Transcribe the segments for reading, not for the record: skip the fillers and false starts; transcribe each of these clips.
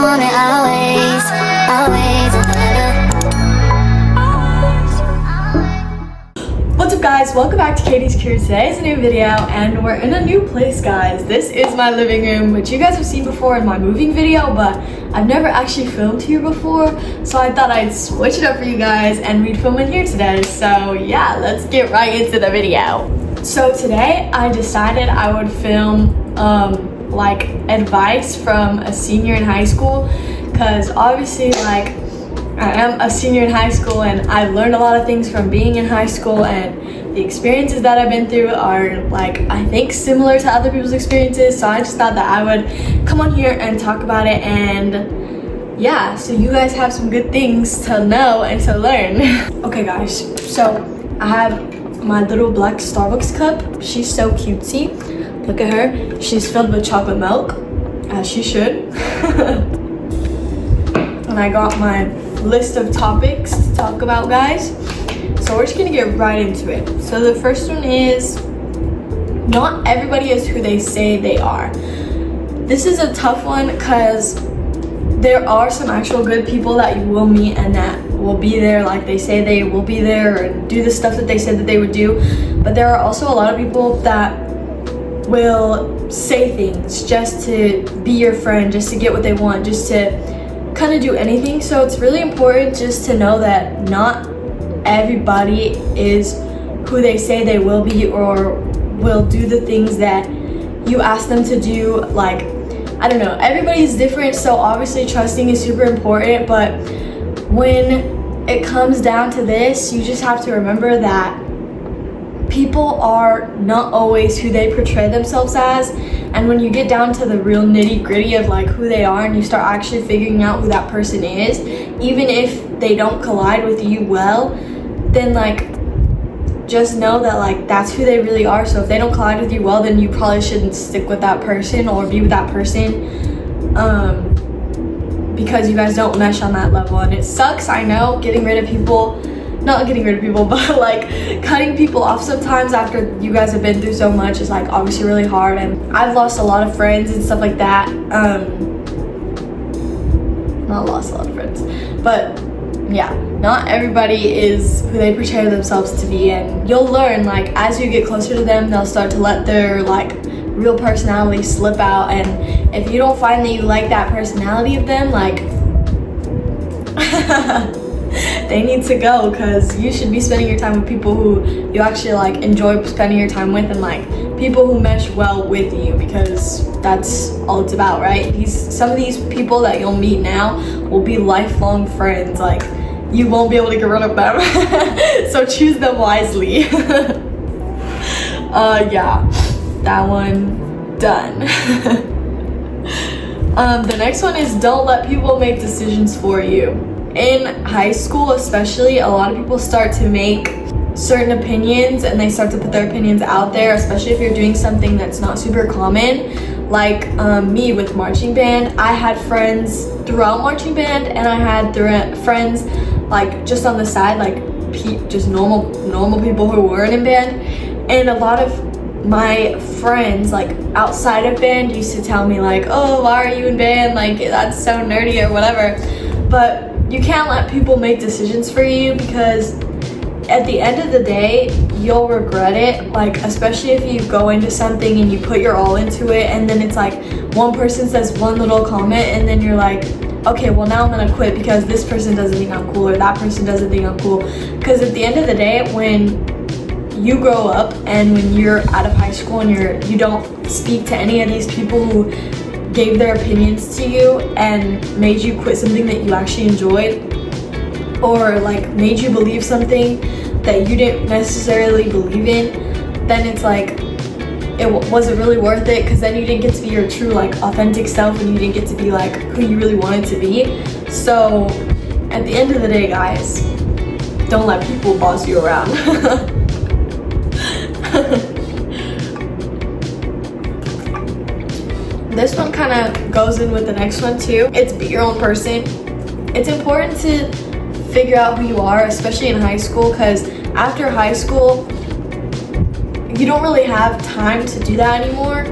want it always, always and forever. What's up guys, welcome back to Katie's Crew. Today is a new video and we're in a new place, guys. This is my living room, which you guys have seen before in my moving video, but I've never actually filmed here before, so I thought I'd switch it up for you guys and we'd film in here today. So yeah, let's get right into the video. So today I decided I would film like advice from a senior in high school, because obviously like I am a senior in high school and I've learned a lot of things from being in high school, and the experiences that I've been through are like I think similar to other people's experiences, so I just thought that I would come on here and talk about it, and yeah, so you guys have some good things to know and to learn. Okay guys, so I have my little black Starbucks cup. She's so cutesy. Look at her. She's filled with chocolate milk, as she should. And I got my list of topics to talk about, guys. So we're just gonna get right into it. So the first one is, not everybody is who they say they are. This is a tough one because there are some actual good people that you will meet and that will be there like they say they will be there and do the stuff that they said that they would do. But there are also a lot of people that will say things just to be your friend, just to get what they want, just to kind of do anything. So it's really important just to know that not everybody is who they say they will be or will do the things that you ask them to do. Like, I don't know, everybody's different, so obviously trusting is super important, but when it comes down to this, you just have to remember that people are not always who they portray themselves as, and when you get down to the real nitty-gritty of like who they are and you start actually figuring out who that person is, even if they don't collide with you well, then like just know that like that's who they really are. So if they don't collide with you well, then you probably shouldn't stick with that person or be with that person, because you guys don't mesh on that level. And it sucks, I know, not getting rid of people, but like cutting people off sometimes after you guys have been through so much is like obviously really hard, and I've lost a lot of friends and stuff like that. Not lost a lot of friends, but yeah, not everybody is who they portray themselves to be, and you'll learn like as you get closer to them, they'll start to let their like real personality slip out, and if you don't find that you like that personality of them, like they need to go, because you should be spending your time with people who you actually like enjoy spending your time with, and like people who mesh well with you, because that's all it's about, right? Some of these people that you'll meet now will be lifelong friends. Like, you won't be able to get rid of them. So choose them wisely. Yeah, that one done. The next one is, don't let people make decisions for you. In high school especially, a lot of people start to make certain opinions and they start to put their opinions out there, especially if you're doing something that's not super common. Like me with marching band, I had friends throughout marching band, and I had friends like just on the side, like just normal people who weren't in band. And a lot of my friends like outside of band used to tell me like, oh, why are you in band, like that's so nerdy or whatever. But you can't let people make decisions for you, because at the end of the day, you'll regret it. Like, especially if you go into something and you put your all into it, and then it's like one person says one little comment, and then you're like, okay, well now I'm gonna quit because this person doesn't think I'm cool or that person doesn't think I'm cool. Because at the end of the day, when you grow up and when you're out of high school and you don't speak to any of these people who gave their opinions to you and made you quit something that you actually enjoyed, or like made you believe something that you didn't necessarily believe in, then it's like, was it really worth it? Because then you didn't get to be your true like authentic self, and you didn't get to be like who you really wanted to be. So at the end of the day, guys, don't let people boss you around. This one kind of goes in with the next one too. It's be your own person. It's important to figure out who you are, especially in high school, because after high school, you don't really have time to do that anymore.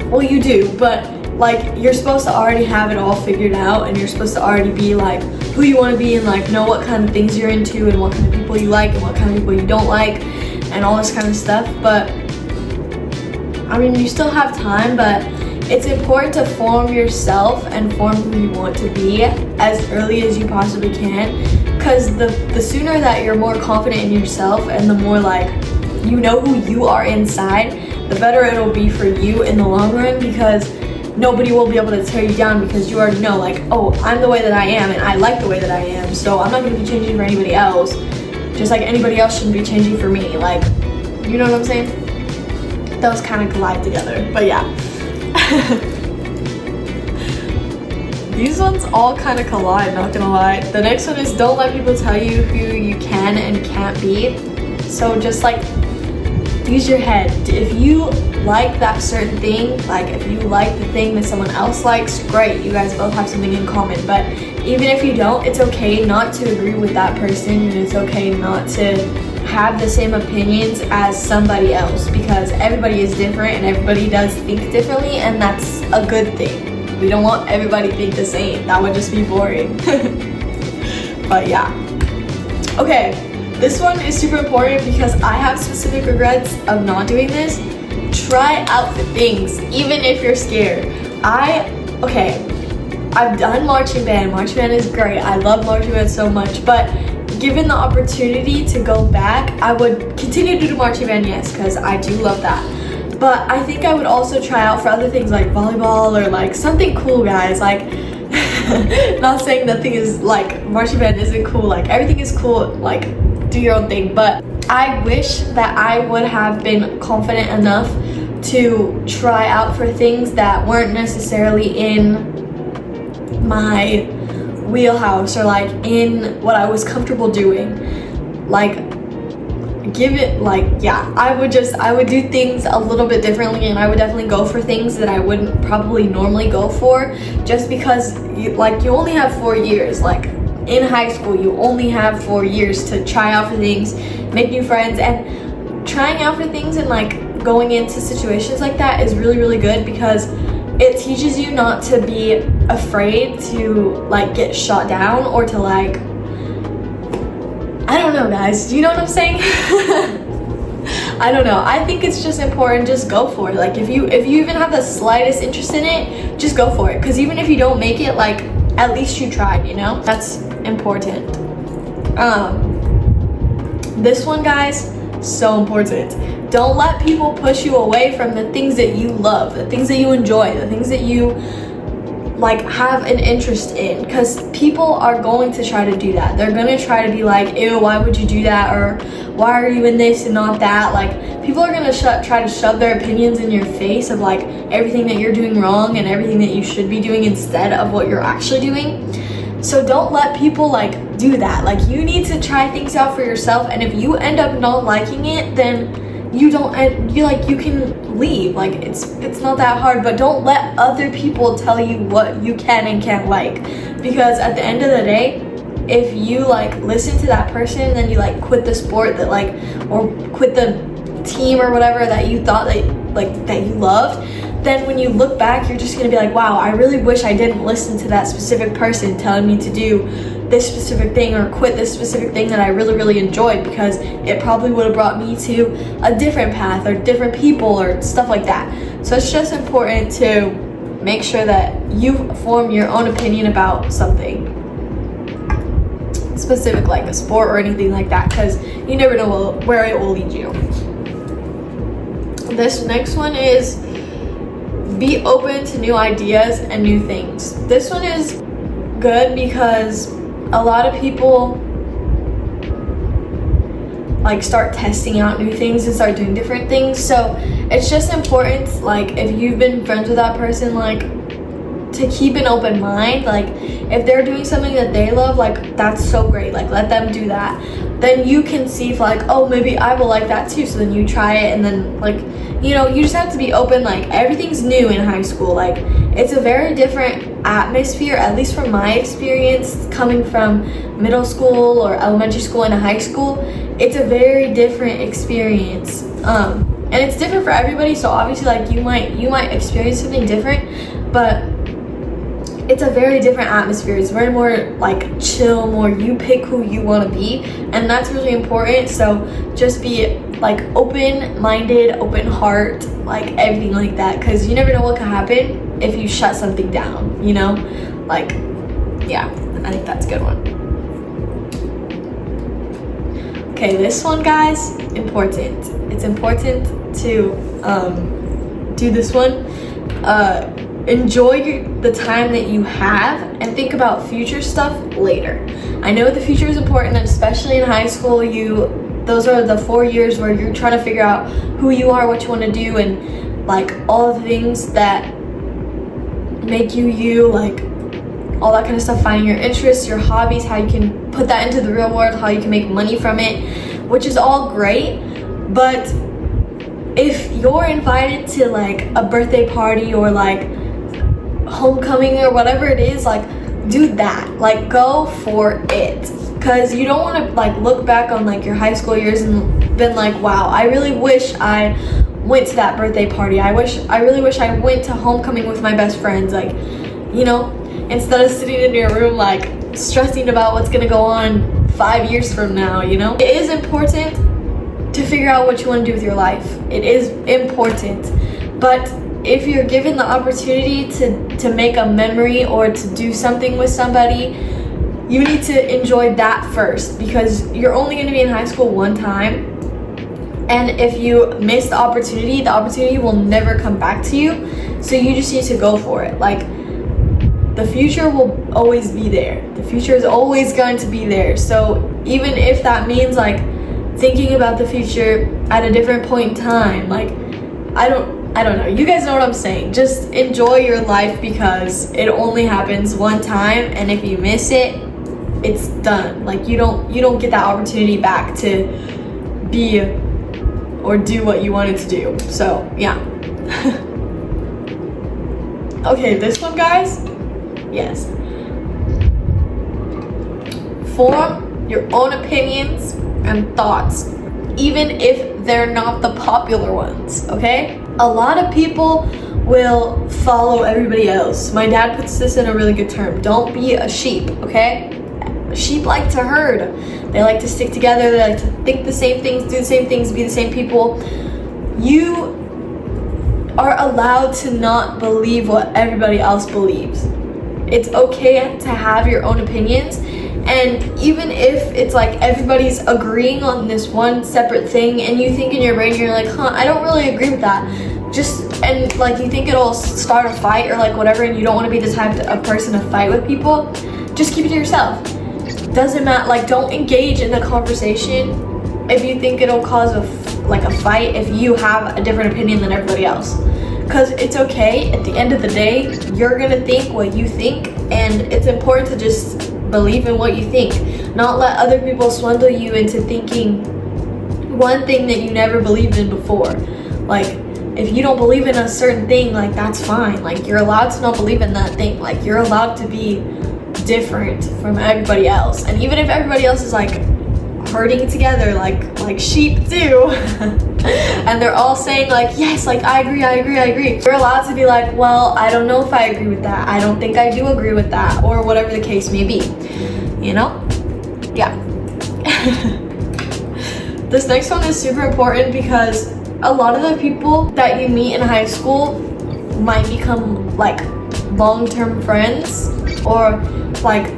Well, you do, but like you're supposed to already have it all figured out, and you're supposed to already be like who you want to be, and like know what kind of things you're into and what kind of people you like and what kind of people you don't like and all this kind of stuff. But I mean, you still have time, but it's important to form yourself and form who you want to be as early as you possibly can, because the sooner that you're more confident in yourself and the more like you know who you are inside, the better it'll be for you in the long run, because nobody will be able to tear you down, because you already know like, oh, I'm the way that I am and I like the way that I am, so I'm not going to be changing for anybody else, just like anybody else shouldn't be changing for me. Like, you know what I'm saying? Those kind of collide together. But yeah. These ones all kind of collide, not gonna lie. The next one is don't let people tell you who you can and can't be. So just like use your head. If you like that certain thing, like if you like the thing that someone else likes, great, you guys both have something in common. But even if you don't, it's okay not to agree with that person, and it's okay not to have the same opinions as somebody else, because everybody is different and everybody does think differently, and that's a good thing. We don't want everybody to think the same. That would just be boring. But yeah. Okay, this one is super important because I have specific regrets of not doing this. Try out the things, even if you're scared. I've done marching band. Marching band is great. I love marching band so much, but given the opportunity to go back, I would continue to do marching band, yes, because I do love that. But I think I would also try out for other things like volleyball or like something cool, guys. Like, not saying nothing is like marching band isn't cool. Like, everything is cool. Like, do your own thing. But I wish that I would have been confident enough to try out for things that weren't necessarily in my wheelhouse or like in what I was comfortable doing. Like, give it, like, yeah, I would do things a little bit differently, and I would definitely go for things that I wouldn't probably normally go for, just because you only have 4 years. Like, in high school you only have 4 years to try out for things, make new friends, and trying out for things and like going into situations like that is really, really good, because it teaches you not to be afraid to like get shot down or to like, I don't know, guys, do you know what I'm saying? I don't know, I think it's just important, just go for it. Like, if you even have the slightest interest in it, just go for it, because even if you don't make it, like, at least you tried, you know? That's important. This one, guys, so important. Don't let people push you away from the things that you love, the things that you enjoy, the things that you like have an interest in, because people are going to try to do that. They're gonna try to be like, ew, why would you do that, or why are you in this and not that? Like, people are gonna try to shove their opinions in your face of like everything that you're doing wrong and everything that you should be doing instead of what you're actually doing. So don't let people like do that. Like, you need to try things out for yourself, and if you end up not liking it, then you can leave. Like, it's not that hard. But don't let other people tell you what you can and can't like, because at the end of the day, if you like listen to that person, then you like quit the sport that like, or quit the team or whatever that you thought that you loved, then when you look back, you're just gonna be like, wow, I really wish I didn't listen to that specific person telling me to do this specific thing or quit this specific thing that I really, really enjoyed, because it probably would have brought me to a different path or different people or stuff like that. So it's just important to make sure that you form your own opinion about something specific, like a sport or anything like that, because you never know where it will lead you. This next one is be open to new ideas and new things. This one is good because a lot of people like start testing out new things and start doing different things. So it's just important, like, if you've been friends with that person, like, to keep an open mind. Like, if they're doing something that they love, like, that's so great, like, let them do that. Then you can see if like, oh, maybe I will like that too. So then you try it, and then like, you know, you just have to be open. Like, everything's new in high school. Like, it's a very different atmosphere, at least from my experience coming from middle school or elementary school into high school. It's a very different experience, and it's different for everybody. So obviously, like, you might experience something different, but it's a very different atmosphere. It's very more like chill, more you pick who you want to be, and that's really important. So just be like open-minded, open heart, like everything like that, because you never know what can happen if you shut something down, you know? Like, yeah, I think that's a good one. Okay, this one, guys, important. It's important to do this one. Enjoy the time that you have and think about future stuff later. I know the future is important, and especially in high school, those are the 4 years where you're trying to figure out who you are, what you want to do, and like all the things that make you, like all that kind of stuff, finding your interests, your hobbies, how you can put that into the real world, how you can make money from it, which is all great. But if you're invited to like a birthday party or like homecoming or whatever it is, like do that, like go for it, because you don't want to like look back on like your high school years and been like, wow, I really wish I went to that birthday party, I really wish I went to homecoming with my best friends, like, you know, instead of sitting in your room like stressing about what's gonna go on 5 years from now, you know. It is important to figure out what you want to do with your life. It is important, but if you're given the opportunity to make a memory or to do something with somebody, you need to enjoy that first, because you're only going to be in high school one time, and if you miss the opportunity will never come back to you. So you just need to go for it. Like, the future will always be there. The future is always going to be there. So even if that means like thinking about the future at a different point in time, like I don't know, you guys know what I'm saying. Just enjoy your life, because it only happens one time, and if you miss it, it's done. Like you don't get that opportunity back to be or do what you wanted to do. So yeah. Okay, this one, guys. Yes. Form your own opinions and thoughts, even if they're not the popular ones, okay? A lot of people will follow everybody else. My dad puts this in a really good term. Don't be a sheep, okay? Sheep like to herd. They like to stick together. They like to think the same things, do the same things, be the same people. You are allowed to not believe what everybody else believes. It's okay to have your own opinions, and even if it's like everybody's agreeing on this one separate thing, and you think in your brain, you're like, I don't really agree with that, and like you think it'll start a fight or like whatever, and you don't want to be the type of person to fight with people, just keep it to yourself. Doesn't matter, like don't engage in the conversation if you think it'll cause a fight if you have a different opinion than everybody else. Because it's okay, at the end of the day, you're gonna think what you think, and it's important to just believe in what you think. Not let other people swindle you into thinking one thing that you never believed in before. Like, if you don't believe in a certain thing, like that's fine. Like, you're allowed to not believe in that thing. Like, you're allowed to be different from everybody else. And even if everybody else is like herding together like sheep do, and they're all saying like, yes, like I agree, you're allowed to be like, well, I don't know if I agree with that, I don't think I do agree with that, or whatever the case may be, you know? Yeah. This next one is super important, because a lot of the people that you meet in high school might become like long-term friends, or like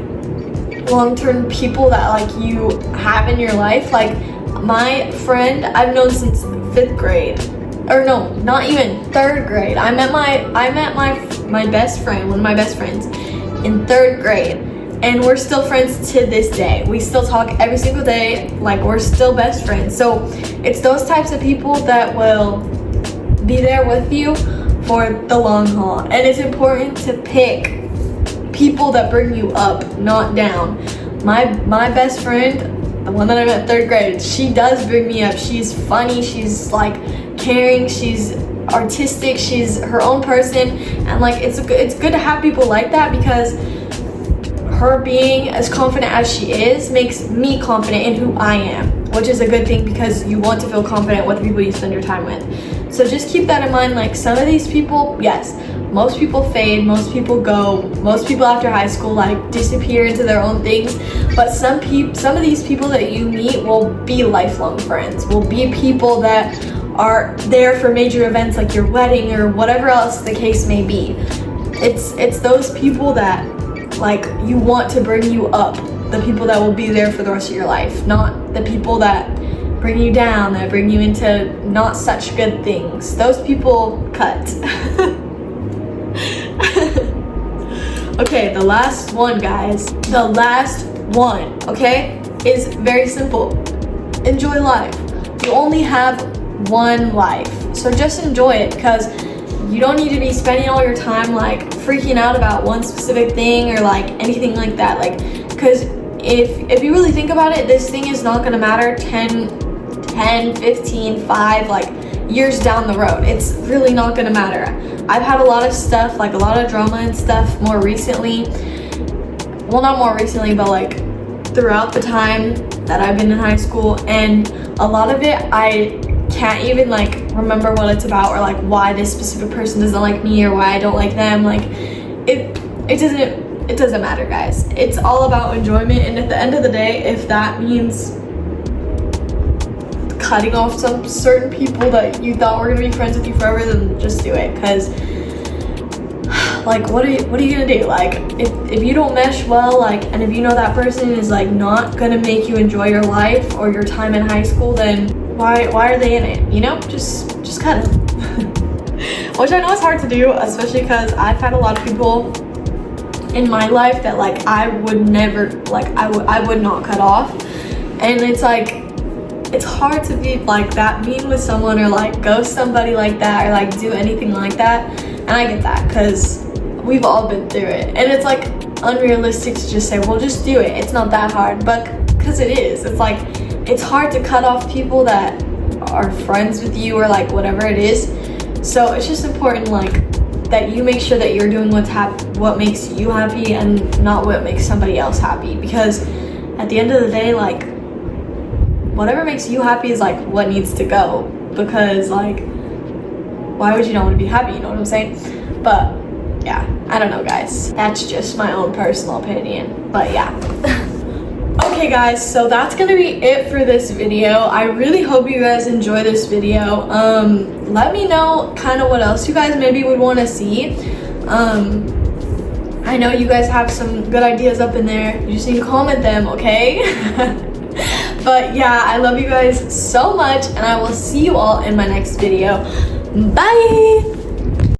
long-term people that like you have in your life. Like my friend I've known since 5th grade, or no, not even 3rd grade. I met my best friend, one of my best friends, in 3rd grade, and we're still friends to this day. We still talk every single day, like we're still best friends. So it's those types of people that will be there with you for the long haul, and it's important to pick people that bring you up, not down. My best friend, the one that I met 3rd grade, she does bring me up. She's funny, she's like caring, she's artistic, she's her own person, and like it's good to have people like that, because her being as confident as she is makes me confident in who I am, which is a good thing, because you want to feel confident with the people you spend your time with. So just keep that in mind. Like, some of these people, yes, most people fade, most people go, most people after high school like disappear into their own things, but some of these people that you meet will be lifelong friends, will be people that are there for major events like your wedding or whatever else the case may be. It's those people that like you want to bring you up, the people that will be there for the rest of your life, not the people that bring you down, that bring you into not such good things. Those people cut. Okay, the last one, guys. The last one, okay, is very simple. Enjoy life. You only have one life, so just enjoy it, because you don't need to be spending all your time like freaking out about one specific thing or like anything like that. Like, because if you really think about it, this thing is not gonna matter 10, 15, 5 like years down the road. It's really not gonna matter. I've had a lot of stuff, like a lot of drama and stuff more recently. Well, not more recently, but like throughout the time that I've been in high school, and a lot of it I can't even like remember what it's about, or like why this specific person doesn't like me or why I don't like them. Like it doesn't matter, guys. It's all about enjoyment, and at the end of the day, if that means cutting off some certain people that you thought were gonna be friends with you forever, then just do it. Because like what are you gonna do? Like if you don't mesh well, like, and if you know that person is like not gonna make you enjoy your life or your time in high school, then why are they in it? You know, just cut them. Which I know is hard to do, especially because I've had a lot of people in my life that like I would never, like I would not cut off, and it's like it's hard to be like that mean with someone or like ghost somebody like that or like do anything like that. And I get that, because we've all been through it, and it's like unrealistic to just say, well, just do it, it's not that hard. But because it is, it's like it's hard to cut off people that are friends with you or like whatever it is. So it's just important like that you make sure that you're doing what makes you happy and not what makes somebody else happy, because at the end of the day, like whatever makes you happy is like what needs to go. Because like why would you not want to be happy, you know what I'm saying? But yeah, I don't know, guys, that's just my own personal opinion. But yeah. Okay, guys, so that's gonna be it for this video. I really hope you guys enjoy this video. Let me know kind of what else you guys maybe would want to see. I know you guys have some good ideas up in there. You just need to comment them, okay? But yeah, I love you guys so much, and I will see you all in my next video. Bye!